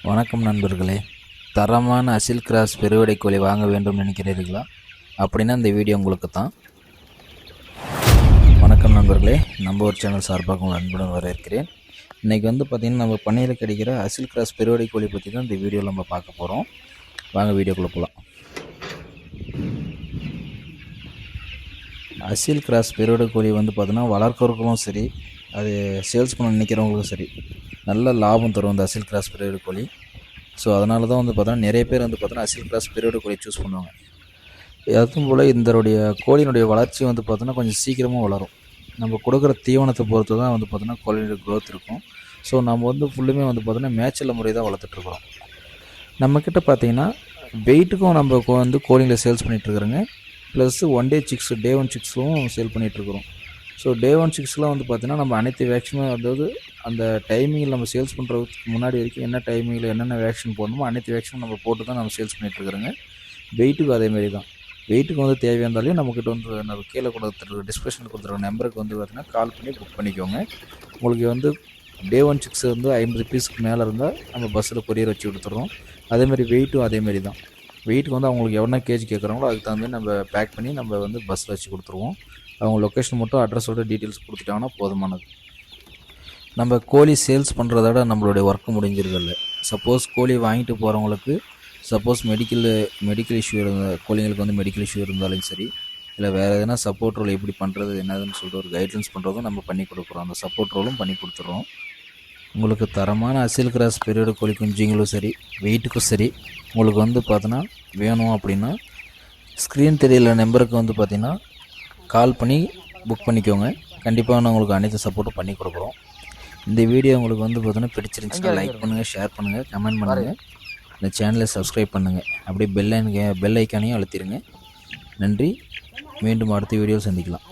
வணக்கம் நண்பர்களே. தரமான அசில் கிராஸ் பெருவடை கோழி வாங்க வேண்டும் நினைக்கிறீர்களா? அப்படின்னா இந்த வீடியோ உங்களுக்கு தான். வணக்கம் நண்பர்களே, நம்ம ஒரு சேனல் சார்பாக உங்கள் அன்புடன் வரவேற்கிறேன். இன்றைக்கி பார்த்திங்கன்னா நம்ம பண்ணையில் கிடைக்கிற அசில் கிராஸ் பெருவடை கோழி பற்றி தான் இந்த வீடியோவில் நம்ம பார்க்க போகிறோம். வாங்க வீடியோக்குள்ளே போகலாம். அசில் கிராஸ் பெருவடை கோழி பார்த்தீங்கன்னா வளர்க்குறவங்களும் சரி, அது சேல்ஸ் பண்ண நினைக்கிறவங்களுக்கும் சரி, நல்ல லாபம் தரும் இந்த அசில் கிராஸ் பெருவடை கோழி. ஸோ அதனால தான் பார்த்தோன்னா நிறைய பேர் பார்த்தோன்னா அசில் கிராஸ் பெருவடை கோழி சூஸ் பண்ணுவாங்க. அதுவும் போல் இதனுடைய கோழியினுடைய வளர்ச்சி பார்த்தோன்னா கொஞ்சம் சீக்கிரமாக வளரும். நம்ம கொடுக்குற தீவனத்தை பொறுத்து தான் பார்த்தோன்னா கோழியோட க்ரோத் இருக்கும். ஸோ நம்ம ஃபுல்லுமே பார்த்தோன்னா மேய்ச்சல் முறை தான் வளர்த்துட்ருக்குறோம். நம்மக்கிட்ட பார்த்திங்கன்னா வெயிட்டுக்கும் நம்ம கோழிங்களை சேல்ஸ் பண்ணிகிட்ருக்குறோங்க. ப்ளஸ் டே ஒன் சிக்ஸும் சேல் பண்ணிகிட்ருக்குறோம். ஸோ டே ஒன் சிக்ஸ்லாம் பார்த்தீங்கன்னா நம்ம அனைத்து வேக்சினும், அதாவது அந்த டைமிங்கில் நம்ம சேல்ஸ் பண்ணுறதுக்கு முன்னாடி வரைக்கும் என்ன டைமிங்கில் என்னென்ன வேக்சின் போடணுமோ அனைத்து வேக்சினும் நம்ம போட்டு தான் நம்ம சேல்ஸ் பண்ணிகிட்ருக்குறோங்க. வெயிட்டுக்கும் அதேமாரி தான். வெயிட்டுக்கு தேவையாக இருந்தாலும் நம்மக்கிட்ட நம்ம கீழே கொடுத்துருக்க டிஸ்கிரிப்ஷனில் கொடுத்துருக்க நம்பருக்கு பார்த்தீங்கன்னா கால் பண்ணி புக் பண்ணிக்கோங்க. உங்களுக்கு டே ஒன் சிக்ஸ் 50 பீஸுக்கு மேலே இருந்தால் நம்ம பஸ்ஸில் கொரியர் வச்சு கொடுத்துட்றோம். அதேமாதிரி வெயிட்டும் அதேமாரி தான். வெயிட்டுக்கு அவங்களுக்கு எவ்வளோ கேஜி கேட்குறாங்களோ அதுக்கு தகுந்த நம்ம பேக் பண்ணி நம்ம பஸ்ஸில் வச்சு கொடுத்துருவோம். அவங்க லொக்கேஷன் மட்டும் அட்ரஸோட டீட்டெயில்ஸ் கொடுத்துட்டாங்கன்னா போதுமானது. நம்ம கோழி சேல்ஸ் பண்ணுறதோட நம்மளுடைய ஒர்க்கு முடிஞ்சிருக்கல. சப்போஸ் கோழி வாங்கிட்டு போகிறவங்களுக்கு சப்போஸ் மெடிக்கல் இஷ்யூ கோழிங்களுக்கு மெடிக்கல் இஷ்யூ இருந்தாலும் சரி, இல்லை வேறு எதனா சப்போர்ட் ரோல் எப்படி பண்ணுறது என்னதுன்னு சொல்லிட்டு ஒரு கைட்லைன்ஸ் பண்ணுறதும் நம்ம பண்ணி கொடுக்குறோம். அந்த சப்போர்ட் ரோலும் பண்ணி கொடுத்துட்றோம். உங்களுக்கு தரமான அசில் கிராஸ் பெரியோட கோழி குஞ்சுங்களும் சரி, வெயிட்டுக்கும் சரி, உங்களுக்கு பார்த்தோன்னா வேணும் அப்படின்னா ஸ்க்ரீன் தெரியல நம்பருக்கு பார்த்தீங்கன்னா கால் பண்ணி புக் பண்ணிக்கோங்க. கண்டிப்பாக நான் உங்களுக்கு அனைத்து சப்போர்ட்டும் பண்ணி கொடுக்குறோம். இந்த வீடியோ உங்களுக்கு பார்த்தீங்கன்னா பிடிச்சிருந்துச்சுன்னா லைக் பண்ணுங்கள், ஷேர் பண்ணுங்கள், கமெண்ட் பண்ணுங்கள். இந்த சேனலை சப்ஸ்கிரைப் பண்ணுங்கள். அப்படியே பெல் ஐக்கானையும் அழுத்திடுங்க. நன்றி. மீண்டும் அடுத்த வீடியோவில் சந்திக்கலாம்.